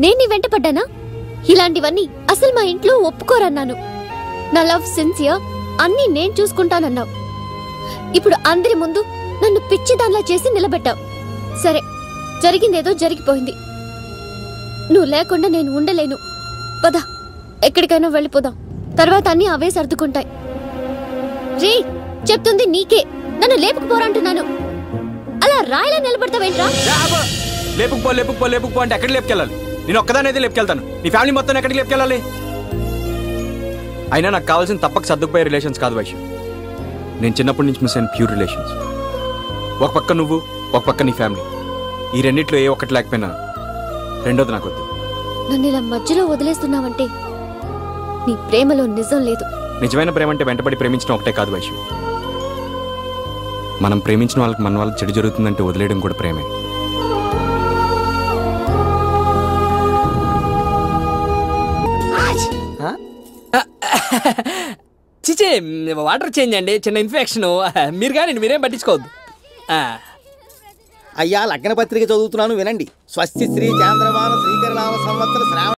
నేను నీ వెంట పడ్డానా? ఇలాంటివన్నీ అసలు మా ఇంట్లో ఒప్పుకోరన్నాను. నా లవ్ సిన్సియర్, అన్నీ నేను చూసుకుంటానన్నావు. ఇప్పుడు అందరి ముందు నన్ను పిచ్చిదాన్లా చేసి నిలబెట్టావు. సరే, జరిగిందేదో జరిగిపోయింది. నువ్వు లేకుండా నేను ఉండలేను. పద, ఎక్కడికైనా వెళ్ళిపోదాం. తర్వాత అన్నీ అవే సర్దుకుంటాయి. రే, చెప్తుంది నీకే. నన్ను లేపుకుపోరంటున్నాను. అలా రాయిలా నిలబడతావేంట్రా? లేపుకుపో అంటే ఎక్కడికి లేపుకెళ్ళాలి? నేను ఒక్కదానైతే లేపుకెళ్తాను. నీ ఫ్యామిలీ మొత్తం ఎక్కడికి లేపుకెళ్ళాలి? అయినా నాకు కావాల్సిన తప్పక సర్దుకుపోయే రిలేషన్స్ కాదు వైషు. నేను చిన్నప్పటి నుంచి మిస్ అయిన ప్యూర్ రిలేషన్స్. ఒక పక్క నువ్వు, ఒక పక్క నీ ఫ్యామిలీ. ఈ రెండిట్లో ఏ ఒక్కటి లేకపోయినా రెండోది నాకు వద్దు. నన్ను ఇలా మధ్యలో వదిలేస్తున్నావంటే నీ ప్రేమలో నిజం లేదు. నిజమైన ప్రేమ అంటే వెంటబడి ప్రేమించడం ఒకటే కాదు వైషు. మనం ప్రేమించిన వాళ్ళకి మన వాళ్ళకి చెడు జరుగుతుందంటే వదిలేయడం కూడా ప్రేమే. చిచే, వాటర్ చేంజ్ అండి, చిన్న ఇన్ఫెక్షన్. మీరు కానీ మీరేం పట్టించుకోవద్దు. అయ్యా, లగ్న పత్రిక చదువుతున్నాను వినండి. స్వస్తి శ్రీ చాంద్రమాన శ్రీకరనామ సంవత్సర శ్రావణ